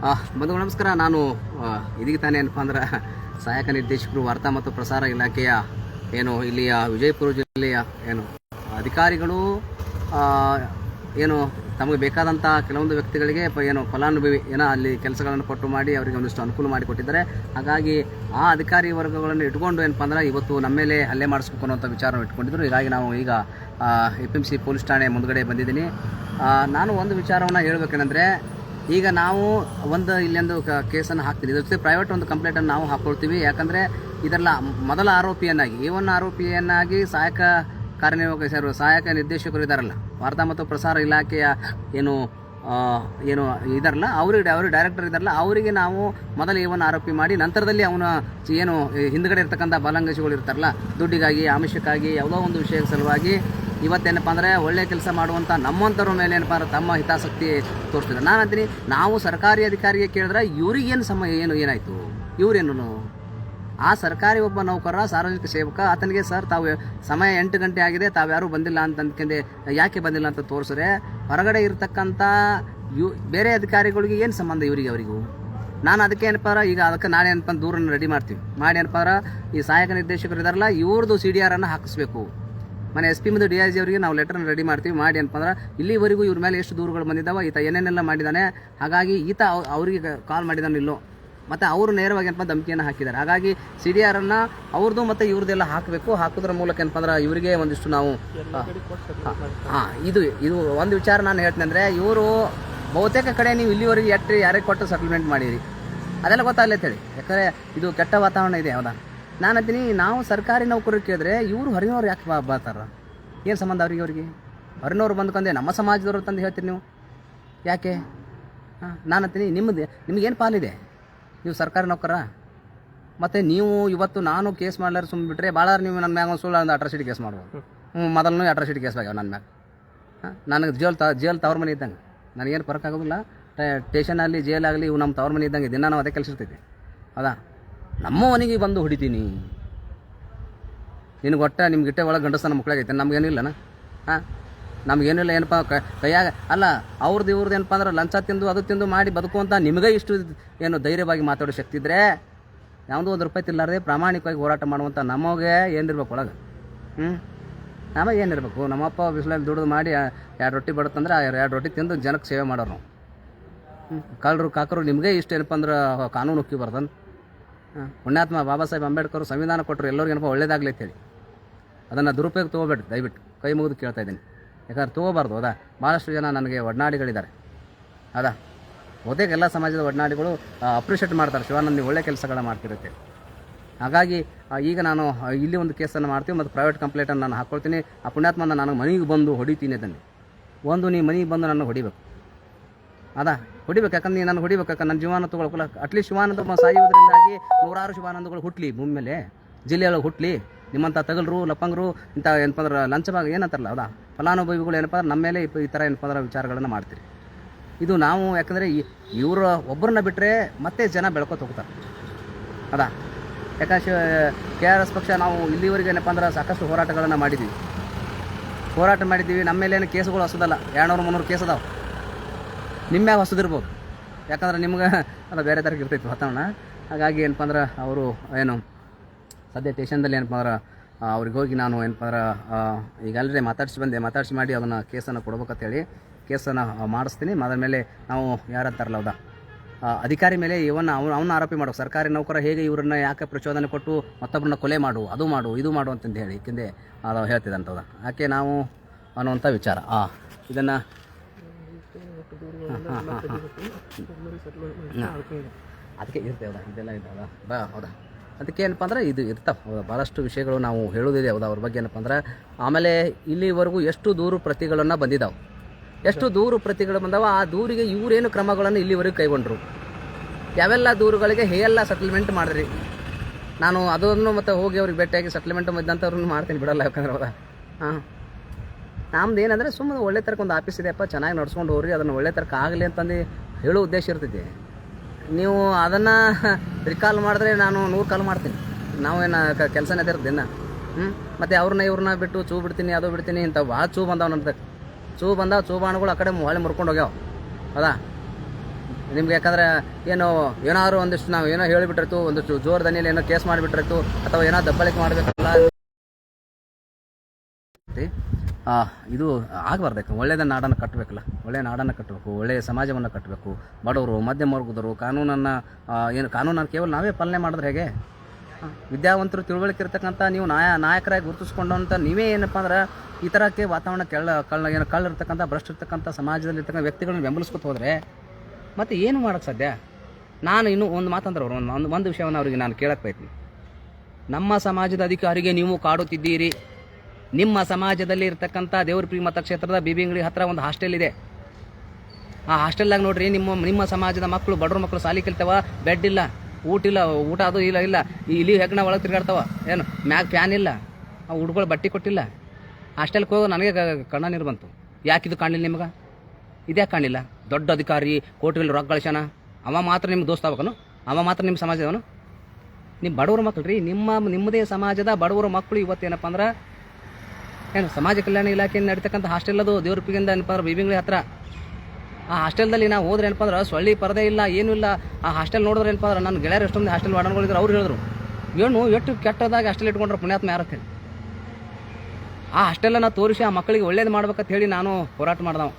ಬಂಧುಗಳು ನಮಸ್ಕಾರ. ನಾನು ಇದೀಗ ತಾನೇ ಏನಪ್ಪ ಅಂದ್ರೆ ಸಹಾಯಕ ನಿರ್ದೇಶಕರು ವಾರ್ತಾ ಮತ್ತು ಪ್ರಸಾರ ಇಲಾಖೆಯ ಏನು ಇಲ್ಲಿಯ ವಿಜಯಪುರ ಜಿಲ್ಲೆಯ ಏನು ಅಧಿಕಾರಿಗಳು ಏನು ತಮಗೆ ಬೇಕಾದಂಥ ಕೆಲವೊಂದು ವ್ಯಕ್ತಿಗಳಿಗೆ ಏನು ಫಲಾನುಭವಿ ಏನೋ ಅಲ್ಲಿ ಕೆಲಸಗಳನ್ನು ಕೊಟ್ಟು ಮಾಡಿ ಅವರಿಗೆ ಒಂದಿಷ್ಟು ಅನುಕೂಲ ಮಾಡಿಕೊಟ್ಟಿದ್ದಾರೆ. ಹಾಗಾಗಿ ಆ ಅಧಿಕಾರಿ ವರ್ಗಗಳನ್ನು ಇಟ್ಕೊಂಡು ಏನಪ್ಪ ಅಂದ್ರೆ ಇವತ್ತು ನಮ್ಮ ಮೇಲೆ ಹಲ್ಲೆ ಮಾಡಿಸ್ಬೇಕು ಅನ್ನೋಂಥ ವಿಚಾರವನ್ನು ಇಟ್ಕೊಂಡಿದ್ರು. ಹೀಗಾಗಿ ನಾವು ಈಗ FMC ಪೊಲೀಸ್ ಠಾಣೆ ಮುಂದ್ಗಡೆ ಬಂದಿದ್ದೀನಿ. ನಾನು ಒಂದು ವಿಚಾರವನ್ನು ಹೇಳಬೇಕೇನೆಂದರೆ, ಈಗ ನಾವು ಇಲ್ಲೊಂದು ಕೇಸನ್ನು ಹಾಕ್ತೀವಿ, ಇದ್ರ ಜೊತೆ ಪ್ರೈವೇಟ್ ಒಂದು ಕಂಪ್ಲೇಂಟನ್ನು ನಾವು ಹಾಕ್ಕೊಳ್ತೀವಿ. ಯಾಕಂದರೆ ಇದೆಲ್ಲ ಮೊದಲ ಆರೋಪಿಯನ್ನಾಗಿ ಆರೋಪಿಯನ್ನಾಗಿ ಸಹಾಯಕ ನಿರ್ದೇಶಕರು ಇದ್ದಾರಲ್ಲ, ವಾರ್ತಾ ಮತ್ತು ಪ್ರಸಾರ ಇಲಾಖೆಯ ಏನು ಇದಾರಲ್ಲ, ಅವ್ರಿಗೆ ಡೈರೆಕ್ಟರ್ ಇದ್ದಾರಲ್ಲ, ಅವರಿಗೆ ನಾವು ಮೊದಲು ಆರೋಪಿ ಮಾಡಿ ನಂತರದಲ್ಲಿ ಅವನ ಏನು ಹಿಂದ್ಗಡೆ ಇರ್ತಕ್ಕಂಥ ಬಲಂಗಶಿಗಳು ಇರ್ತಾರಲ್ಲ, ದುಡ್ಡಿಗಾಗಿ ಆಮಿಷಕ್ಕಾಗಿ ಯಾವುದೋ ಒಂದು ವಿಷಯದ ಸಲುವಾಗಿ ಇವತ್ತೇನಪ್ಪ ಅಂದರೆ ಒಳ್ಳೆಯ ಕೆಲಸ ಮಾಡುವಂಥ ನಮ್ಮಂಥವ್ರ ಮೇಲೆ ಏನಪ್ಪ ಅಂದ್ರೆ ತಮ್ಮ ಹಿತಾಸಕ್ತಿ ತೋರಿಸ್ತಿದ್ದಾರೆ. ನಾನು ಅಂತೀನಿ, ನಾವು ಸರ್ಕಾರಿ ಅಧಿಕಾರಿಗೆ ಕೇಳಿದ್ರೆ ಇವ್ರಿಗೇನು ಏನಾಯಿತು, ಇವರೇನು ಆ ಸರ್ಕಾರಿ ಒಬ್ಬ ನೌಕರ, ಸಾರ್ವಜನಿಕ ಸೇವಕ, ಆತನಿಗೆ ಸರ್ ತಾವು ಸಮಯ 8 ಗಂಟೆ ಆಗಿದೆ, ತಾವ್ಯಾರೂ ಬಂದಿಲ್ಲ ಅಂತ ಅಂದ್ಕೊಂಡೆ ಯಾಕೆ ಬಂದಿಲ್ಲ ಅಂತ ತೋರಿಸ್ರೆ, ಹೊರಗಡೆ ಇರ್ತಕ್ಕಂಥ ಬೇರೆ ಅಧಿಕಾರಿಗಳಿಗೆ ಏನು ಸಂಬಂಧ ಅವರಿಗೂ? ನಾನು ಅದಕ್ಕೆ ಏನಪ್ಪ ಈಗ ಅದಕ್ಕೆ ನಾಳೆ ಏನಪ್ಪ ದೂರನ್ನು ರೆಡಿ ಮಾಡ್ತೀವಿ ಮಾಡಿ ಏನಪ್ಪ ಈ ಸಹಾಯಕ ನಿರ್ದೇಶಕರು ಇದಾರಲ್ಲ ಇವ್ರದ್ದು CDR ಅನ್ನು ಹಾಕಿಸ್ಬೇಕು. ಮನೆ SP ಮತ್ತು DIG ಅವರಿಗೆ ನಾವು ಲೆಟರ್ನ ರೆಡಿ ಮಾಡ್ತೀವಿ ಮಾಡಿ ಏನಪ್ಪ ಅಂದ್ರೆ ಇಲ್ಲಿವರೆಗೂ ಇವ್ರ ಮೇಲೆ ಎಷ್ಟು ದೂರುಗಳು ಬಂದಿದ್ದಾವೆ, ಈತ ಏನೇನೆಲ್ಲ ಮಾಡಿದ್ದಾನೆ, ಹಾಗಾಗಿ ಈತ ಅವರಿಗೆ ಕಾಲ್ ಮಾಡಿದಾನಿಲ್ಲೋ, ಮತ್ತು ಅವರು ನೇರವಾಗಿ ಏನಪ್ಪ ಧಮಕಿಯನ್ನು ಹಾಕಿದ್ದಾರೆ. ಹಾಗಾಗಿ CDR ಅನ್ನು ಅವ್ರದ್ದು ಮತ್ತು ಇವ್ರದ್ದೆಲ್ಲ ಹಾಕಬೇಕು. ಹಾಕೋದ್ರ ಮೂಲಕ ಏನಪ್ಪ ಅಂದ್ರೆ ಇವರಿಗೆ ಒಂದಿಷ್ಟು ನಾವು ಇದು ಒಂದು ವಿಚಾರ ನಾನು ಹೇಳ್ತೀನಿ ಅಂದರೆ, ಇವರು ಬಹುತೇಕ ಕಡೆ ನೀವು ಇಲ್ಲಿವರೆಗೆ ಯಾರಿಗೆ ಕೊಟ್ಟು ಸೆಟಲ್ಮೆಂಟ್ ಮಾಡಿರಿ ಅದೆಲ್ಲ ಗೊತ್ತಾಗ್ಲತ್ತೇಳಿ. ಯಾಕಂದರೆ ಇದು ಕೆಟ್ಟ ವಾತಾವರಣ ಇದೆ. ಹೌದಾ? ನಾನು ಅಂತೀನಿ, ನಾವು ಸರ್ಕಾರಿ ನೌಕರರು ಕೇಳಿದ್ರೆ ಇವರು ಹೊರಗಿನವ್ರು ಯಾಕೆ ಬರ್ತಾರ? ಏನು ಸಂಬಂಧ ಅವ್ರಿಗೆ ಹೊರಗಿನವ್ರು ಬಂದ್ಕೊಂಡೆ ನಮ್ಮ ಸಮಾಜದವ್ರು ತಂದು ಹೇಳ್ತೀರಿ ನೀವು ಯಾಕೆ? ನಾನು ಅಂತೀನಿ, ನಿಮಗೇನು ಪಾಲಿದೆ? ನೀವು ಸರ್ಕಾರಿ ನೌಕರ, ಮತ್ತು ನೀವು ಇವತ್ತು ನಾನು ಕೇಸ್ ಮಾಡ್ಲಾರ ಸುಮ್ಮನೆ ಭಾಳ ನೀವು ನನ್ನ ಮ್ಯಾಗ ಒಂದು ಸುಳ್ಳು ಒಂದು ಅಟ್ರಾಸಿಟಿ ಕೇಸ್ ಮಾಡ್ಬೋದು. ಮೊದಲನೇ ಅಟ್ರಾಸಿಟಿ ಕೇಸ್ ಆಗ್ಯಾವ ನನ್ನ ಮ್ಯಾಗ. ನನಗೆ ಜೇಲ್ ತವ್ರ ಮನೆ ಇದ್ದಂಗೆ, ನನಗೇನು ಫರಕ್ ಆಗೋದಿಲ್ಲ. ಸ್ಟೇಷನಲ್ಲಿ ಜೇಲಾಗಲಿ ಇವು ನಮ್ಮ ತವ್ರ ಮನೆ ಇದ್ದಂಗೆ ದಿನ ನಾವು ಅದೇ ಕೆಲಸ ಇರ್ತೈತಿ. ಹೌದಾ? ನಮ್ಮ ಮನೆಗೆ ಬಂದು ಹೊಡಿತೀನಿ, ನಿನಗೆ ನಿಮ್ಮ ಗಿಟ್ಟೆ ಒಳಗೆ ಗಂಡಸ್ತನ ಮಕ್ಕಳಾಗೈತೆ, ನಮಗೇನಿಲ್ಲನ? ನಮಗೇನಿಲ್ಲ ಏನಪ್ಪ ಕೈಯಾಗ ಅಲ್ಲ, ಇವ್ರದ್ದು ಏನಪ್ಪ ಅಂದ್ರೆ ಲಂಚ ತಿಂದು ಅದು ತಿಂದು ಮಾಡಿ ಬದುಕುವಂಥ ನಿಮಗೆ ಇಷ್ಟು ಏನು ಧೈರ್ಯವಾಗಿ ಮಾತಾಡೋ ಶಕ್ತಿ ಇದ್ದರೆ, ಯಾವುದೋ ಒಂದು ರೂಪಾಯಿ ತಿಲ್ಲಾರದೆ ಪ್ರಾಮಾಣಿಕವಾಗಿ ಹೋರಾಟ ಮಾಡುವಂಥ ನಮಗೆ ಏನಿರ್ಬೇಕು ಒಳಗೆ? ನಮಗೆ ಏನಿರಬೇಕು? ನಮ್ಮಪ್ಪ ಬಿಸಿಲಲ್ಲಿ ದುಡಿದು ಮಾಡಿ 2 ರೊಟ್ಟಿ ಬಡುತ್ತಂದ್ರೆ 2 ರೊಟ್ಟಿ ತಿಂದು ಜನಕ್ಕೆ ಸೇವೆ ಮಾಡೋರು ನಾವು. ಕಳ್ಳರು ಕಾಕರು ನಿಮಗೆ ಇಷ್ಟು ಏನಪ್ಪ ಅಂದ್ರೆ ಕಾನೂನು ಉಕ್ಕಿ ಬರ್ದನ್. ಪುಣ್ಯಾತ್ಮ ಬಾಬಾ ಸಾಹೇಬ್ ಅಂಬೇಡ್ಕರ್ ಸಂವಿಧಾನ ಕೊಟ್ಟರು ಎಲ್ಲರಿಗೂ ಏನಪ್ಪ ಒಳ್ಳೇದಾಗಲಿ ಅಂತೇಳಿ. ಅದನ್ನು ದುರುಪಯೋಗ ತೊಗೋಬೇಡ್ರಿ, ದಯವಿಟ್ಟು ಕೈ ಮುಗಿದು ಕೇಳ್ತಾ ಇದ್ದೀನಿ. ಯಾಕಂದ್ರೆ ತೊಗೋಬಾರ್ದು. ಹೌದಾ? ಭಾಳಷ್ಟು ಜನ ನನಗೆ ಒಡನಾಡಿಗಳಿದ್ದಾರೆ. ಹೌದಾ? ಬಹುತೇಕ ಎಲ್ಲ ಸಮಾಜದ ಒಡನಾಡಿಗಳು ಅಪ್ರಿಷಿಯೇಟ್ ಮಾಡ್ತಾರೆ, ಶಿವಾನಂದ್ ನೀವು ಒಳ್ಳೆ ಕೆಲಸಗಳ ಮಾಡ್ತಿರುತ್ತೆ. ಹಾಗಾಗಿ ಈಗ ನಾನು ಇಲ್ಲಿ ಒಂದು ಕೇಸನ್ನು ಮಾಡ್ತೀವಿ ಮತ್ತು ಪ್ರೈವೇಟ್ ಕಂಪ್ಲೇಂಟನ್ನು ನಾನು ಹಾಕ್ಕೊಳ್ತೀನಿ. ಆ ಪುಣ್ಯಾತ್ಮನ ನನಗೆ ಮನೆಗೆ ಬಂದು ಹೊಡಿತೀನಿ ಅದನ್ನು. ನೀ ಮನೆಗೆ ಬಂದು ನನ್ನ ಹೊಡಿಬೇಕು. ಹೊಡಿಬೇಕು. ಯಾಕಂದ್ರೆ ನೀನು ನನಗೆ ಹೊಡಿಬೇಕು. ಯಾಕಂದ್ರೆ ನನ್ನ ಜೀವನ ತೊಗೊಳ್ಕೊಲ್ಲ. ಅಟ್ಲೀಸ್ಟ್ ಶಿವಾನಂದ ಸಾಯುವುದರಿಂದಾಗಿ 100 ಶಿವಾನಂದಗಳು ಹುಟ್ಟಲಿ ಭೂಮಿ ಮೇಲೆ, ಜಿಲ್ಲೆಯೊಳಗೆ ಹುಟ್ಟಲಿ. ನಿಮ್ಮಂಥ ತಗಲರು ಲಪ್ಪಂಗರು ಇಂಥ ಏನಪ್ಪ ಅಂದ್ರೆ ಲಂಚಭಾಗ ಏನಂತಾರಲ್ಲ, ಹೌದಾ, ಫಲಾನುಭವಿಗಳು ಏನಪ್ಪ ಅಂದ್ರೆ ನಮ್ಮ ಮೇಲೆ ಈ ಥರ ಏನಪ್ಪ ಅಂದ್ರೆ ವಿಚಾರಗಳನ್ನು ಮಾಡ್ತೀರಿ. ಇದು ನಾವು ಯಾಕಂದರೆ ಇವರು ಒಬ್ಬರನ್ನ ಬಿಟ್ಟರೆ ಮತ್ತೆ ಜನ ಬೆಳ್ಕೊತ ಹೋಗ್ತಾರೆ. ಹೌದಾ? ಯಾಕಂದ್ರೆ KRS ಪಕ್ಷ ನಾವು ಇಲ್ಲಿವರೆಗೆ ಏನಪ್ಪ ಅಂದ್ರೆ ಸಾಕಷ್ಟು ಹೋರಾಟಗಳನ್ನು ಮಾಡಿದ್ದೀವಿ. ನಮ್ಮ ಮೇಲೇನು ಕೇಸುಗಳು ಹೊಸದಲ್ಲ, 200-300 ಕೇಸ್ ಅದಾವೆ. ನಿಮ್ಮ ಮ್ಯಾಗ ಹೊಸದಿರ್ಬೋದು. ಯಾಕಂದ್ರೆ ನಿಮ್ಗೆ ಅದು ಬೇರೆ ಥರಕ್ಕೆ ಇರ್ತೈತಿ ವಾತಾವರಣ. ಹಾಗಾಗಿ ಏನಪ್ಪ ಅಂದ್ರೆ ಅವರು ಸದ್ಯ ಸ್ಟೇಷನ್ದಲ್ಲಿ ಏನಪ್ಪ ಅಂದ್ರೆ ಅವ್ರಿಗೆ ಹೋಗಿ ನಾನು ಏನಪ್ಪ ಅಂದ್ರೆ ಈಗ ಆಲ್ರೆಡಿ ಮಾತಾಡಿಸಿ ಮಾಡಿ ಅದನ್ನು ಕೇಸನ್ನು ಕೊಡ್ಬೇಕಂತೇಳಿ ಕೇಸನ್ನು ಮಾಡಿಸ್ತೀನಿ. ಅದ್ರ ಮೇಲೆ ನಾವು ಯಾರಂತಾರಲ್ಲ, ಹೌದಾ, ಅಧಿಕಾರಿ ಮೇಲೆ ಅವನ್ನ ಆರೋಪಿ ಮಾಡೋ ಸರ್ಕಾರಿ ನೌಕರ ಹೇಗೆ ಇವ್ರನ್ನ ಯಾಕೆ ಪ್ರಚೋದನೆ ಕೊಟ್ಟು ಮತ್ತೊಬ್ಬರನ್ನ ಕೊಲೆ ಮಾಡು, ಅದು ಮಾಡು, ಇದು ಮಾಡು ಅಂತಂದು ಹೇಳಿ ಹಿಂದೆ ಅದು ಹೇಳ್ತಿದ್ದಂಥದ್ದು. ಯಾಕೆ ನಾವು ಅನ್ನುವಂಥ ವಿಚಾರ ಇದನ್ನು ಅದಕ್ಕೆ ಇರ್ತೇವೆ. ಹೌದಾ? ಇದೆಲ್ಲ ಇದ್ದಾವೆ. ಹೌದಾ? ಅದಕ್ಕೆ ಏನಪ್ಪ ಅಂದ್ರೆ ಇದು ಇರ್ತಾವೆ. ಹೌದಾ? ಭಾಳಷ್ಟು ವಿಷಯಗಳು ನಾವು ಹೇಳೋದಿದೆ. ಹೌದಾ? ಅವ್ರ ಬಗ್ಗೆ ಏನಪ್ಪ ಅಂದ್ರೆ ಆಮೇಲೆ ಇಲ್ಲಿವರೆಗೂ ಎಷ್ಟು ದೂರು ಪ್ರತಿಗಳನ್ನು ಬಂದಿದ್ದಾವೆ, ಎಷ್ಟು ದೂರು ಪ್ರತಿಗಳು ಬಂದಾವ. ಆ ದೂರಿಗೆ ಇವರೇನು ಕ್ರಮಗಳನ್ನು ಇಲ್ಲಿವರೆಗೂ ಕೈಗೊಂಡ್ರು, ಯಾವೆಲ್ಲ ದೂರುಗಳಿಗೆ ಹೇಗೆಲ್ಲ ಸೆಟಲ್ಮೆಂಟ್ ಮಾಡಿದ್ರಿ. ನಾನು ಅದನ್ನು ಮತ್ತು ಹೋಗಿ ಅವ್ರಿಗೆ ಭೇಟಿಯಾಗಿ ಸೆಟಲ್ಮೆಂಟ್ ಇದ್ದಂಥವ್ರನ್ನ ಮಾಡ್ತೀನಿ, ಬಿಡಲ್ಲ. ಯಾಕಂದ್ರೆ ಹೌದಾ, ನಮ್ದು ಏನಂದರೆ ಸುಮ್ಮನೆ ಒಳ್ಳೆ ಥರಕ್ಕೆ ಒಂದು ಆಫೀಸ್ ಇದೆಯಪ್ಪ, ಚೆನ್ನಾಗಿ ನಡ್ಸ್ಕೊಂಡು ಹೋಗ್ರಿ, ಅದನ್ನು ಒಳ್ಳೆ ಥರಕ್ಕೆ ಆಗಲಿ ಅಂತಂದು ಹೇಳೋ ಉದ್ದೇಶ ಇರ್ತೈತಿ. ನೀವು ಅದನ್ನು ರಿಕಾಲ್ ಮಾಡಿದ್ರೆ ನಾನು 100 ಕಾಲ್ ಮಾಡ್ತೀನಿ. ನಾವೇನು ಕೆಲಸನೇ ಅದೇ ಇರ್ತೀನಿ. ಮತ್ತು ಇವ್ರನ್ನ ಬಿಟ್ಟು ಚೂ ಬಿಡ್ತೀನಿ, ಅದು ಬಿಡ್ತೀನಿ, ಇಂಥ ಭಾಳ ಚೂ ಬಂದಾವ. ನಮ್ದು ಚೂ ಬಾಣಗಳು ಆ ಕಡೆ ಹೊಳೆ ಮುರ್ಕೊಂಡು ಹೋಗ್ಯಾವ. ಹೌದಾ? ನಿಮ್ಗೆ ಯಾಕಂದ್ರೆ ಏನಾದ್ರು ಒಂದಿಷ್ಟು ನಾವು ಏನೋ ಹೇಳಿಬಿಟ್ರಿತ್ತು, ಒಂದಿಷ್ಟು ಜೋರ್ ದನಿಯಲ್ಲಿ ಏನೋ ಕೇಸ್ ಮಾಡಿಬಿಟ್ರಿತ್ತು, ಅಥವಾ ಏನೋ ದಬ್ಬಳಿಕೆ ಮಾಡಬೇಕಲ್ಲ, ಇದು ಆಗಬಾರ್ದು. ಒಳ್ಳೆಯದ ನಾಡನ್ನು ಕಟ್ಟಬೇಕಲ್ಲ, ಒಳ್ಳೆಯ ನಾಡನ್ನು ಕಟ್ಟಬೇಕು, ಒಳ್ಳೆಯ ಸಮಾಜವನ್ನು ಕಟ್ಟಬೇಕು. ಬಡವರು, ಮಧ್ಯಮ ವರ್ಗದವರು, ಕಾನೂನನ್ನು ಕೇವಲ ನಾವೇ ಪಾಲನೆ ಮಾಡಿದ್ರೆ ಹೇಗೆ? ವಿದ್ಯಾವಂತರು, ತಿಳುವಳಿಕೆ ಇರ್ತಕ್ಕಂಥ ನೀವು ನಾಯಕರಾಗಿ ಗುರುತಿಸ್ಕೊಂಡಂಥ ನೀವೇ ಏನಪ್ಪ ಅಂದ್ರೆ ಈ ಥರಕ್ಕೆ ವಾತಾವರಣ ಕಳ್ಳಿರ್ತಕ್ಕಂಥ ಭ್ರಷ್ಟ ಇರ್ತಕ್ಕಂಥ ಸಮಾಜದಲ್ಲಿರ್ತಕ್ಕಂಥ ವ್ಯಕ್ತಿಗಳನ್ನ ಬೆಂಬಲಿಸ್ಕೊತ ಹೋದರೆ ಮತ್ತು ಏನು ಮಾಡೋಕ್ಕೆ ಸಾಧ್ಯ? ನಾನು ಇನ್ನೂ ಒಂದು ಮಾತಂದ್ರೆ ಅವರು ಒಂದು ವಿಷಯವನ್ನು ಅವರಿಗೆ ನಾನು ಕೇಳಕ್ಕೆ ಬಯತೀನಿ. ನಮ್ಮ ಸಮಾಜದ ಅಧಿಕಾರಿಗೆ ನೀವು ಕಾಡುತ್ತಿದ್ದೀರಿ. ನಿಮ್ಮ ಸಮಾಜದಲ್ಲಿ ಇರ್ತಕ್ಕಂಥ ದೇವರಪುರಿ ಮತಕ್ಷೇತ್ರದ ಬಿಬಿಂಗಳಿ ಹತ್ತಿರ ಒಂದು ಹಾಸ್ಟೆಲ್ ಇದೆ. ಆ ಹಾಸ್ಟೆಲ್ದಾಗ ನೋಡ್ರಿ, ನಿಮ್ಮ ಸಮಾಜದ ಮಕ್ಕಳು, ಬಡವ್ರ ಮಕ್ಕಳು ಸಾಲಿ ಕಲಿತಾವ, ಬೆಡ್ ಇಲ್ಲ, ಊಟ ಅದು ಇಲ್ಲ ಇಲ್ಲಿ ಹೆಗ್ಗಣ ಒಳಗೆ ತಿರ್ಗಾಡ್ತಾವ, ಏನು ಮ್ಯಾಗ ಫ್ಯಾನ್ ಇಲ್ಲ, ಆ ಹುಡುಗಳು ಬಟ್ಟೆ ಕೊಟ್ಟಿಲ್ಲ. ಹಾಸ್ಟೆಲ್ಗೆ ಹೋಗೋ ನನಗೆ ಕಣ್ಣ ನೀರು ಬಂತು. ಯಾಕೆ ಇದು ಕಾಣಲಿಲ್ಲ ನಿಮ್ಗೆ? ಇದ್ಯಾಕೆ ಕಾಣಲಿಲ್ಲ? ದೊಡ್ಡ ಅಧಿಕಾರಿ, ಕೋಟಿಯಲ್ಲಿ ರೊಕ್ಕ ಗಳಿಸ್ಯಾನ, ಅವ ಮಾತ್ರ ನಿಮ್ಮ ದೋಸ್ತ ಆಗ್ಬೇಕನು? ಅವ ಮಾತ್ರ ನಿಮ್ಮ ಸಮಾಜದವನು? ನಿಮ್ಮ ಬಡವ್ರ ಮಕ್ಕಳು ರೀ, ನಿಮ್ಮದೇ ಸಮಾಜದ ಬಡವರ ಮಕ್ಕಳು ಇವತ್ತೇನಪ್ಪ ಅಂದ್ರೆ ಸಮಾಜ ಕಲ್ಯಾಣ ಇಲಾಖೆಯಿಂದ ನಡೀತಕ್ಕಂಥ ಹಾಸ್ಟೆಲ್ ಅದು ದೇವರಪುರಿಯಿಂದ ಏನಪ್ಪ ಅಂದ್ರೆ ಬಿಬಿಂಗಳಿ ಹತ್ರ. ಆ ಹಾಸ್ಟೆಲ್ದಲ್ಲಿ ನಾವು ಹೋದ್ರೆ ಏನಪ್ಪ ಅಂದ್ರೆ ಸೊಳ್ಳಿ ಪರದೆ ಇಲ್ಲ, ಏನೂ ಇಲ್ಲ. ಆ ಹಾಸ್ಟೆಲ್ ನೋಡಿದ್ರೆ ಏನಪ್ಪ ಅಂದ್ರೆ ನನ್ನ ಗೆಳೆಯರು ಎಷ್ಟೊಂದು ಹಾಸ್ಟೆಲ್ ವಾರ್ಡನ್ಗಳಿದ್ರು, ಅವ್ರು ಹೇಳಿದ್ರು ಎಷ್ಟು ಕೆಟ್ಟದಾಗಿ ಹಾಸ್ಟೆಲ್ ಇಟ್ಕೊಂಡ್ರೆ ಪುಣ್ಯಾತ್ಮ ಯಾರತ್ತೆ. ಆ ಹಾಸ್ಟೆಲನ್ನು ತೋರಿಸಿ ಆ ಮಕ್ಕಳಿಗೆ ಒಳ್ಳೇದು ಮಾಡ್ಬೇಕಂತ ಹೇಳಿ ನಾನು ಹೋರಾಟ ಮಾಡ್ದವ.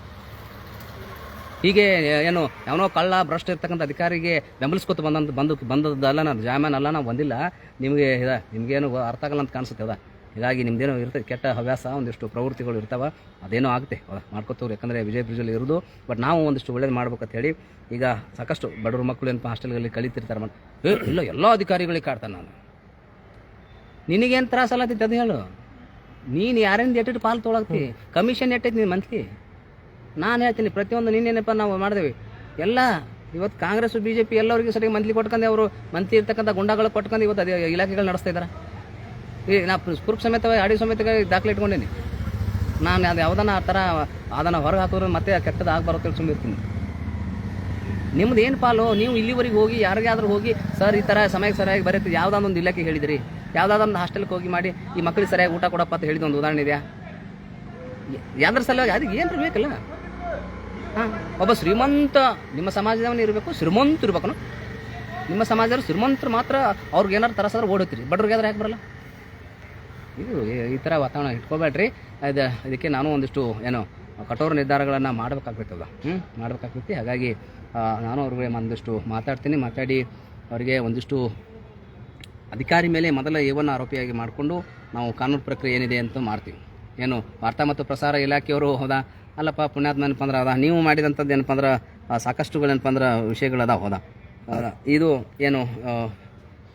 ಹೀಗೆ ಯಾವನೋ ಕಳ್ಳ ಭ್ರಷ್ಟ ಇರ್ತಕ್ಕಂಥ ಅಧಿಕಾರಿಗೆ ಬೆಂಬಲಿಸ್ಕೊತ ಬಂದದ್ದಲ್ಲ, ನಾನು ಜಾಮೀನು ಅಲ್ಲ, ನಾವು ಬಂದಿಲ್ಲ. ನಿಮಗೇನು ಅರ್ಥ ಆಗಲ್ಲ ಅಂತ ಕಾಣಿಸುತ್ತೆ. ಅದ ಹೀಗಾಗಿ ನಿಮ್ದೇನೋ ಇರ್ತದೆ ಕೆಟ್ಟ ಹವ್ಯಾಸ, ಒಂದಿಷ್ಟು ಪ್ರವೃತ್ತಿಗಳು ಇರ್ತಾವೆ, ಅದೇನೋ ಆಗುತ್ತೆ, ಮಾಡ್ಕೊತವ್ರು. ಯಾಕಂದರೆ ವಿಜಯ ಬ್ರಿಡ್ಜಲ್ಲಿ ಇರೋದು. ಬಟ್ ನಾವು ಒಂದಿಷ್ಟು ಒಳ್ಳೇದು ಮಾಡ್ಬೇಕಂತ ಹೇಳಿ ಈಗ ಸಾಕಷ್ಟು ಬಡವ್ರ ಮಕ್ಕಳು ಏನಪ್ಪ ಹಾಸ್ಟೆಲ್ಗಳಲ್ಲಿ ಕಲಿತಿರ್ತಾರೆ. ಇಲ್ಲ ಎಲ್ಲ ಅಧಿಕಾರಿಗಳಿಗೆ ಕಾಡ್ತಾನೆ. ನಾನು ನಿನಗೇನು ತ್ರಾಸ ಅಲ್ಲತ್ತೈತೆ ಅದು ಹೇಳು. ನೀನು ಯಾರಿಂದ ಎಟ್ಟಿಟ್ಟು ಪಾಲು ತೊಗೊಳಕ್ತಿ? ಕಮಿಷನ್ ಎಟ್ಟೈತಿ ನೀನು ಮಂತ್ಲಿ? ನಾನು ಹೇಳ್ತೀನಿ ಪ್ರತಿಯೊಂದು ನಿನ್ನೇನಪ್ಪ ನಾವು ಮಾಡಿದೆವು ಎಲ್ಲ. ಇವತ್ತು ಕಾಂಗ್ರೆಸ್ BJP ಎಲ್ಲರಿಗೂ ಸರಿಯಾಗಿ ಮಂತ್ಲಿ ಕೊಟ್ಕೊಂಡು, ಅವರು ಮಂತ್ಲಿ ಇರ್ತಕ್ಕಂಥ ಗುಂಡಗಳು ಕೊಟ್ಕೊಂಡು ಇವತ್ತು ಅದೇ ಇಲಾಖೆಗಳು ನಡೆಸ್ತಾ ಇದ್ದಾರೆ. ನಾ ಪ್ರೂಫ್ ಸಮೇತ ಆಡಿಯೋ ಸಮೇತ ದಾಖಲೆ ಇಟ್ಕೊಂಡೇನಿ. ನಾನು ಅದು ಯಾವುದನ್ನ ಆ ಥರ ಅದನ್ನು ಹೊರಗೆ ಹಾಕಿದ್ರೆ ಮತ್ತೆ ಕೆಟ್ಟದ್ದು ಆಗಬಾರತ್ತೆ ಸುಮ್ಮಿರ್ತೀನಿ. ನಿಮ್ದು ಏನು ಪಾಲು? ನೀವು ಇಲ್ಲಿವರೆಗೆ ಹೋಗಿ ಯಾರಿಗಾದ್ರೂ ಹೋಗಿ ಸರ್ ಈ ಥರ ಸಮಯಕ್ಕೆ ಸರಿಯಾಗಿ ಬರುತ್ತೆ ಯಾವುದಾದೊಂದು ಇಲಾಖೆಗೆ ಹೇಳಿದಿರಿ? ಯಾವುದಾದೊಂದು ಹಾಸ್ಟೆಲ್ಗೆ ಹೋಗಿ ಮಾಡಿ ಈ ಮಕ್ಕಳಿಗೆ ಸರಿಯಾಗಿ ಊಟ ಕೊಡಪ್ಪ ಅಂತ ಹೇಳಿದ ಒಂದು ಉದಾಹರಣೆ ಇದೆಯಾ? ಯಾವ್ದ್ರ ಸಲುವಾಗಿ? ಅದಕ್ಕೆ ಏನು ಬೇಕಲ್ಲ? ಒಬ್ಬ ಶ್ರೀಮಂತ ನಿಮ್ಮ ಸಮಾಜದವನು ಇರಬೇಕು, ಶ್ರೀಮಂತ ಇರ್ಬೇಕು. ನಿಮ್ಮ ಸಮಾಜದವರು ಶ್ರೀಮಂತರು ಮಾತ್ರ ಅವ್ರಿಗೆ ಏನಾರು ತರಸಾದ್ರೆ ಓಡೋತೀರಿ, ಬಡ್ರಿಗೆ ಯಾವ್ದಾರು ಯಾಕೆ ಬರಲ್ಲ? ಇದು ಈ ಥರ ವಾತಾವರಣ ಇಟ್ಕೋಬೇಡ್ರಿ. ಇದಕ್ಕೆ ನಾನು ಒಂದಿಷ್ಟು ಕಠೋರ ನಿರ್ಧಾರಗಳನ್ನು ಮಾಡಬೇಕಾಗ್ತೈತಲ್ಲ, ಮಾಡಬೇಕಾಗ್ತೈತಿ. ಹಾಗಾಗಿ ನಾನು ಅವ್ರಿಗೆ ಒಂದಿಷ್ಟು ಮಾತಾಡಿ ಅವರಿಗೆ ಒಂದಿಷ್ಟು ಅಧಿಕಾರಿ ಮೇಲೆ ಮೊದಲ A1 ಆರೋಪಿಯಾಗಿ ಮಾಡಿಕೊಂಡು ನಾವು ಕಾನೂನು ಪ್ರಕ್ರಿಯೆ ಏನಿದೆ ಅಂತ ಮಾಡ್ತೀವಿ. ವಾರ್ತಾ ಮತ್ತು ಪ್ರಸಾರ ಇಲಾಖೆಯವರು ಹೌದಾ ಅಲ್ಲಪ್ಪ ಪುಣ್ಯಾತ್ಮ ಏನಪ್ಪ ಅಂದ್ರೆ ಅದ ನೀವು ಮಾಡಿದಂಥದ್ದು ಏನಪ್ಪ ಅಂದ್ರೆ ಸಾಕಷ್ಟುಗಳೇನಪ್ಪ ಅಂದ್ರೆ ವಿಷಯಗಳದ ಹೌದಾ. ಇದು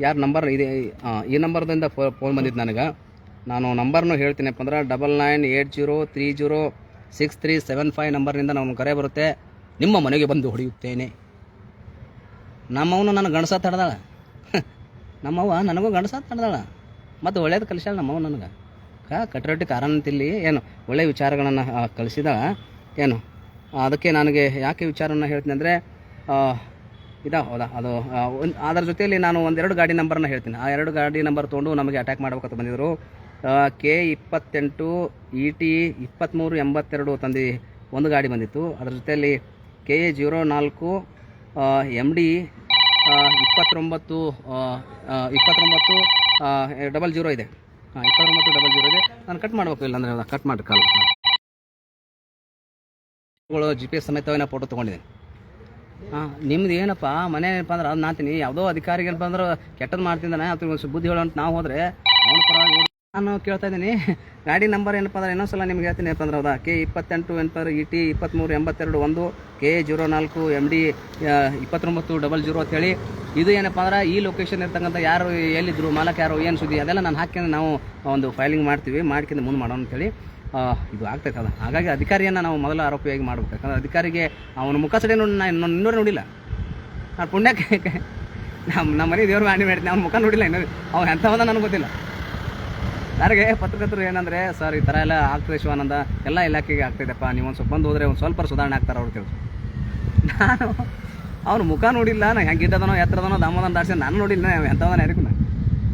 ಯಾರ ನಂಬರ್ ಇದೆ, ಈ ನಂಬರ್ದಿಂದ ಫೋನ್ ಬಂದಿದ್ದು ನನಗೆ. ನಾನು ನಂಬರ್ನು ಹೇಳ್ತೀನಪ್ಪ ಅಂದ್ರೆ 9980306375 ನಂಬರ್ನಿಂದ ನಾವು ಕರೆ ಬರುತ್ತೆ. ನಿಮ್ಮ ಮನೆಗೆ ಬಂದು ಹೊಡೆಯುತ್ತೇನೆ. ನಮ್ಮವನು ನನಗೆ ಗಣಸ ತಡ್ದಾಳ, ನಮ್ಮವ್ವ ನನಗೂ ಗಣಸ ತಡ್ದಾಳ, ಮತ್ತು ಒಳ್ಳೇದು ಕಲಿಸ್ಯಾಳ ನಮ್ಮವ್ವ ನನಗೆ. ಕಟ್ಟರೊಟ್ಟಿ ಕಾರಣಂತಿಲ್ಲಿ ಒಳ್ಳೆಯ ವಿಚಾರಗಳನ್ನು ಕಲಿಸಿದ ಅದಕ್ಕೆ ನನಗೆ ಯಾಕೆ ವಿಚಾರವನ್ನು ಹೇಳ್ತೀನಿ ಅಂದರೆ ಹೌದಾ ಅದು ಅದರ ಜೊತೆಯಲ್ಲಿ ನಾನು ಒಂದೆರಡು ಗಾಡಿ ನಂಬರ್ನ ಹೇಳ್ತೀನಿ. ಆ 2 ಗಾಡಿ ನಂಬರ್ ತೊಗೊಂಡು ನಮಗೆ ಅಟ್ಯಾಕ್ ಮಾಡ್ಬೇಕಂತ ಬಂದಿದ್ದರು. K28 ET 2382 ತಂದು ಒಂದು ಗಾಡಿ ಬಂದಿತ್ತು. ಅದರ ಜೊತೆಯಲ್ಲಿ KA04 MD 2900 ಇದೆ. 2900 ಇದೆ. ನಾನು ಕಟ್ ಮಾಡಬೇಕು, ಇಲ್ಲಾಂದರೆ ಕಟ್ ಮಾಡಿ ಕಾಲ್ GPS ಸಮೇತವೇ ಫೋಟೋ ತೊಗೊಂಡಿದ್ದೀನಿ. ನಿಮ್ದು ಏನಪ್ಪ ಮನೆ ಏನಪ್ಪ ಅಂದ್ರೆ ಅದು ನಾತೀನಿ ಯಾವುದೋ ಅಧಿಕಾರಿಗೆ ಏನಪ್ಪ ಅಂದ್ರೆ ಕೆಟ್ಟದ್ದು ಮಾಡ್ತಿದ್ದಾನೆ ಅಥವಾ ಬುದ್ಧಿ ಹೇಳೋ ಅಂತ ನಾವು ಹೋದರೆ ಅವನ ಪರವಾಗಿ ನಾನು ಕೇಳ್ತಾ ಇದ್ದೀನಿ. ಗಾಡಿ ನಂಬರ್ ಏನಪ್ಪ ಅಂದ್ರೆ ಇನ್ನೊಂದ್ಸಲ ನಿಮ್ಗೆ ಹೇಳ್ತೀನಿ ಏನಪ್ಪ ಅಂದ್ರೆ ಹೌದಾ K28 ET 2382 KA04 MD 2900 ಅಂತೇಳಿ. ಇದು ಏನಪ್ಪ ಅಂದ್ರೆ ಈ ಲೊಕೇಶನ್ ಇರ್ತಕ್ಕಂಥ ಯಾರು ಎಲ್ಲಿದ್ರು ಮಾಲಕ್ ಯಾರು ಏನು ಸುದ್ದಿ ಅದೆಲ್ಲ ನಾನು ಹಾಕಿ ನಾವು ಒಂದು ಫೈಲಿಂಗ್ ಮಾಡ್ತೀವಿ, ಮಾಡ್ಕೊಂಡು ಮುಂದೆ ಮಾಡೋಣ ಅಂತೇಳಿ ಇದು ಆಗ್ತೈತೆ. ಅದ ಹಾಗಾಗಿ ಅಧಿಕಾರಿಯನ್ನು ನಾವು ಮೊದಲ ಆರೋಪಿಯಾಗಿ ಮಾಡಬೇಕು. ಯಾಕಂದ್ರೆ ಅಧಿಕಾರಿಗೆ ಅವನ ಮುಖ ಸಡಿ ನಾನು ಇನ್ನೂರು ನೋಡಿಲ್ಲ. ನಾನು ಪುಣ್ಯಕ್ಕೆ ನಮ್ಮ ಮನೆ ದೇವ್ರು ಮಾಡಿ ಮಾಡ್ತೀನಿ, ಅವ್ನ ಮುಖ ನೋಡಿಲ್ಲ ಇನ್ನೂ. ಅವ್ನು ಎಂಥವದ ನನಗೆ ಗೊತ್ತಿಲ್ಲ. ನನಗೆ ಪತ್ರಕರ್ತರು ಏನಂದರೆ ಸರ್ ಈ ಥರ ಎಲ್ಲ ಆಗ್ತದೆ ಶಿವಾನಂದ, ಎಲ್ಲ ಇಲಾಖೆಗೆ ಆಗ್ತೈತೆಪ್ಪ, ನೀವು ಒಂದು ಸ್ವಲ್ಪ ಬಂದು ಹೋದರೆ ಒಂದು ಸ್ವಲ್ಪ ಸುಧಾರಣೆ ಆಗ್ತಾರೆ ಅವ್ರು ಕೆಲಸ. ನಾನು ಅವ್ನ ಮುಖ ನೋಡಿಲ್ಲ, ನಾನು ಹೆಂಗಿದ್ದದನೋ ಎತ್ತರದನೋ ದಾಮೋದನ ದಾಡ್ಸಿ ನಾನು ನೋಡಿಲ್ಲ, ಎಂಥವನ ಯಾರಿಗೂ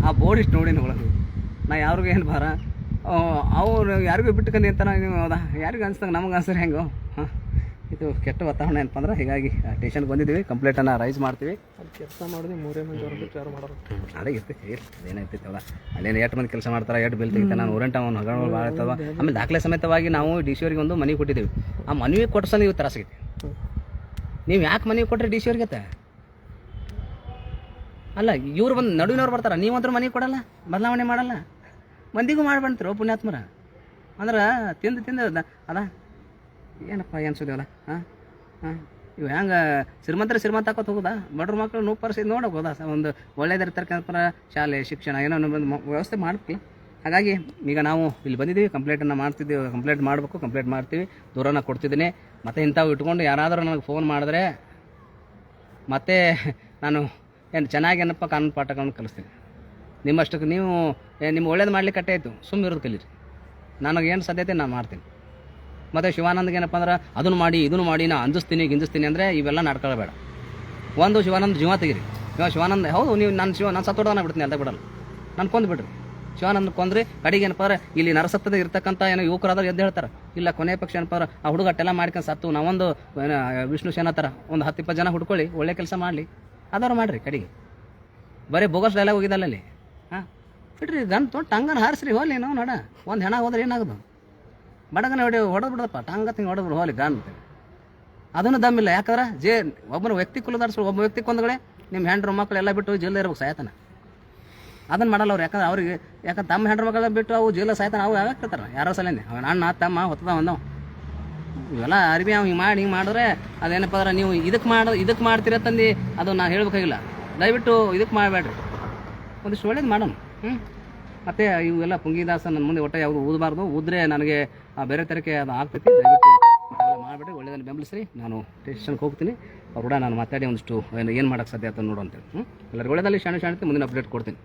ಆ ಬೋರ್ಡ್ ಇಷ್ಟು ನೋಡಿನ ಒಳಗೆ ನಾ ಯಾರಿಗೂ ಏನು ಭಾರ ಅವ್ರು ಯಾರಿಗೂ ಬಿಟ್ಟುಕೊಂಡು ಅಂತಾನೆ ನೀವು ಹೌದಾ ಯಾರಿಗೂ ಅನ್ಸ್ದಂಗೆ ನಮಗೆ ಅನ್ಸರಿ ಹೆಂಗೋ ಇದು ಕೆಟ್ಟ ವಾತಾವರಣ ಏನಪ್ಪ ಅಂದ್ರೆ ಹೀಗಾಗಿ ಸ್ಟೇಷನ್ಗೆ ಬಂದಿದ್ದೀವಿ, ಕಂಪ್ಲೇಂಟನ್ನು ರೈಸ್ ಮಾಡ್ತೀವಿ. ಅದು ಕೆಲಸ ಮಾಡಿದ್ವಿ 3 ಮಂದಿ ಅವ್ರು ಬಿಟ್ಟು ಯಾರು ಮಾಡೋರು ಅದೇ ಇರ್ತೈತಿ ಏನಾಯ್ತೈತಲ್ಲ ಅಲ್ಲೇನು 8 ಮಂದಿ ಕೆಲಸ ಮಾಡ್ತಾರೆ, 8 ಬಿಲ್ ತೆಗಿತಾನೆ, ನಾನು 108 ಅವ್ನು ಹಗರಣ ಭಾಳ ಇರ್ತವೆ. ಆಮೇಲೆ ದಾಖಲೆ ಸಮೇತವಾಗಿ ನಾವು ಡಿ ಸಿ ಅವ್ರಿಗೆ ಒಂದು ಮನೆ ಕೊಟ್ಟಿದ್ದೀವಿ. ಆ ಮನವಿ ಕೊಟ್ಟು ನೀವು ತ್ರಾಸಾಗೈತಿ. ನೀವು ಯಾಕೆ ಮನವಿ ಕೊಟ್ಟರೆ ಡಿ ಸಿ ಅವ್ರಿಗೆ ಅಲ್ಲ, ಇವ್ರು ಬಂದು ನಡುವಿನವ್ರು ಬರ್ತಾರೆ, ನೀವಂದ್ರೂ ಮನೆ ಕೊಡಲ್ಲ, ಬದಲಾವಣೆ ಮಾಡಲ್ಲ, ಮಂದಿಗೂ ಮಾಡ್ಬಂತೀರೋ ಪುಣ್ಯಾತ್ಮರ ಅಂದ್ರೆ ತಿಂದು ಅದ ಏನಪ್ಪ ಅನ್ಸೋದೇವಲ್ಲ. ಇವು ಹೆಂಗೆ ಶ್ರೀಮಂತ ಹಾಕೋದು ಹೋಗೋದಾ, ಬಡ್ರ ಮಕ್ಕಳು ನೂರು ಪರಿಸ್ಥಿತಿ ನೋಡೋಕೆ ಹೋದ ಒಂದು ಒಳ್ಳೇದಿರ್ತಕ್ಕಂಥ ಶಾಲೆ ಶಿಕ್ಷಣ ಏನೋ ವ್ಯವಸ್ಥೆ ಮಾಡ್ಬೇಕಲ್ಲ. ಹಾಗಾಗಿ ಈಗ ನಾವು ಇಲ್ಲಿ ಬಂದಿದ್ದೀವಿ, ಕಂಪ್ಲೇಂಟನ್ನು ಮಾಡ್ತಿದ್ದೀವಿ, ಕಂಪ್ಲೇಂಟ್ ಮಾಡಬೇಕು, ಕಂಪ್ಲೇಂಟ್ ಮಾಡ್ತೀವಿ, ದೂರನ ಕೊಡ್ತಿದ್ದೀನಿ. ಮತ್ತು ಇಂಥವು ಇಟ್ಕೊಂಡು ಯಾರಾದರೂ ನನಗೆ ಫೋನ್ ಮಾಡಿದ್ರೆ ಮತ್ತೆ ನಾನು ಏನು ಚೆನ್ನಾಗಿ ಏನಪ್ಪ ಕಾನೂನು ಪಾಠಗಳನ್ನು ಕಲಿಸ್ತೀನಿ. ನಿಮ್ಮಷ್ಟಕ್ಕೆ ನೀವು ನಿಮ್ಮ ಒಳ್ಳೇದು ಮಾಡ್ಲಿಕ್ಕೆ ಕಟ್ಟೆ ಆಯಿತು, ಸುಮ್ಮನೆ ಇರೋದು ಕಲೀರಿ. ನನಗೇನು ಸಾಧ್ಯತೆ ನಾನು ಮಾಡ್ತೀನಿ. ಮತ್ತು ಶಿವಾನಂದ್ಗೆ ಏನಪ್ಪ ಅಂದ್ರೆ ಅದನ್ನು ಮಾಡಿ ಇದನ್ನು ಮಾಡಿ ನಾನು ಗಿಂಜಿಸ್ತೀನಿ ಅಂದರೆ ಇವೆಲ್ಲ ನಾಡ್ಕೊಳ್ಬೇಡ. ಒಂದು ಶಿವಾನಂದ್ ಜೀವ ತೆಗೀರಿ. ಇವಾಗ ಶಿವಾನಂದ್ ಹೌದು, ನೀವು ನಾನು ಸತ್ತೋಡ್ದಾನ ಬಿಡ್ತೀನಿ, ಅಲ್ದ ಬಿಡಲ್ಲ, ನಾನು ಕೊಂದು ಬಿಡ್ರಿ. ಶಿವಾನಂದ್ ಕೊಂದ್ರಿ ಕಡೆಗೆ ಏನಪ್ಪ ಅಂದ್ರೆ ಇಲ್ಲಿ ನರಸತ್ತದ ಇರ್ತಕ್ಕಂಥ ಏನೋ ಯುವಕರಾದ್ರೆ ಎದ್ದು ಹೇಳ್ತಾರೆ, ಇಲ್ಲ ಕೊನೆ ಪಕ್ಷ ಏನಪ್ಪ ಅಂದ್ರೆ ಆ ಹುಡುಗ ಅಟ್ಟೆಲ್ಲ ಮಾಡ್ಕೊಂಡು ಸತ್ತು ನಾವೊಂದು ವಿಷ್ಣು ಸೇನ ಥರ ಒಂದು 10-20 ಜನ ಹುಡ್ಕೊಳ್ಳಿ, ಒಳ್ಳೆ ಕೆಲಸ ಮಾಡಲಿ, ಅದಾರು ಮಾಡಿರಿ. ಕಡೆಗೆ ಬರೀ ಬೋಗಸ್ ಡೈಲಾಗ್ ಹೋಗಿದ್ದಲ್ಲ ಅಲ್ಲಿ. ಬಿಡ್ರಿ, ಗನ್ ತೊಗೊಂಡು ಟಂಗನ ಹಾರಿಸ್ರಿ, ಹೋಗ್ಲಿ ನಾವು ನೋಡ. ಒಂದು ಹೆಣ ಹೋದ್ರೆ ಏನಾಗೋದು, ಬಡಗನ ಹೊಡೆದು ಬಿಡದಪ್ಪ, ಟಂಗ ತಿಂಗೆ ಹೊಡೆದ್ರು ಹೋಗ್ಲಿ ಗನ್. ಅದನ್ನು ದಮ್ಮಿಲ್ಲ. ಯಾಕಂದ್ರೆ ಒಬ್ಬನ ವ್ಯಕ್ತಿ ಕುಲದಾಡ್ಸೋ, ಒಬ್ಬ ವ್ಯಕ್ತಿ ಕೊಂದಗಳೇ ನಿಮ್ಮ ಹೆಂಡ್ರು ಮಕ್ಕಳು ಎಲ್ಲ ಬಿಟ್ಟು ಜೈಲೇ ಇರ್ಬೇಕು, ಸಾಯ್ತಾನ. ಅದನ್ನು ಮಾಡಲ್ಲ ಅವ್ರು. ಯಾಕಂದ್ರೆ ತಮ್ಮ ಹೆಂಡ್ರು ಮಕ್ಕಳ ಬಿಟ್ಟು ಅವು ಜೈಲ ಸಾಯ್ತಾನ, ಅವು ಯಾವಾಗ್ತಿರ್ತಾರೆ ಯಾರೋ ಸಲೇನೆ. ಅವನ ಅಣ್ಣ ತಮ್ಮ ಹೊತ್ತದ ಒಂದವು ಇವೆಲ್ಲ ಅರಿವಿ ಅವ್ನು ಹಿಂಗೆ ಮಾಡಿದ್ರೆ ಅದೇನಪ್ಪ ಅಂದ್ರೆ ನೀವು ಇದಕ್ಕೆ ಮಾಡ್ತೀರತ್ತಂದು ಅದು ನಾನು ಹೇಳ್ಬೇಕಾಗಿಲ್ಲ. ದಯವಿಟ್ಟು ಇದಕ್ಕೆ ಮಾಡಬೇಡ್ರಿ, ಒಂದಿಷ್ಟು ಒಳ್ಳೇದು ಮಾಡೋಣ. ಮತ್ತು ಇವೆಲ್ಲ ಪುಂಗಿದಾಸ ನನ್ನ ಮುಂದೆ ಒಟ್ಟು ಯಾವುದು ಊದಬಾರ್ದು, ಊದ್ರೆ ನನಗೆ ಬೇರೆ ಥರಕ್ಕೆ ಅದು ಆಗ್ತೈತಿ. ದಯವಿಟ್ಟು ಮಾಡಿಬಿಡ್ರಿ, ಒಳ್ಳೆಯದನ್ನು ಬೆಂಬಲಿಸ್ರಿ. ನಾನು ಸ್ಟೇಷನ್ಗೆ ಹೋಗ್ತೀನಿ, ಅವ್ರು ಕೂಡ ನಾನು ಮಾತಾಡಿ ಒಂದಿಷ್ಟು ಏನು ಮಾಡೋಕ್ಕೆ ಸಾಧ್ಯ ಅಂತ ನೋಡು ಅಂತೇಳಿ. ಎಲ್ಲರಿಗೂ ಒಳ್ಳೆಯದಲ್ಲಿ ಶಾಣೆ ಮುಂದಿನ ಅಪ್ಡೇಟ್ ಕೊಡ್ತೀನಿ.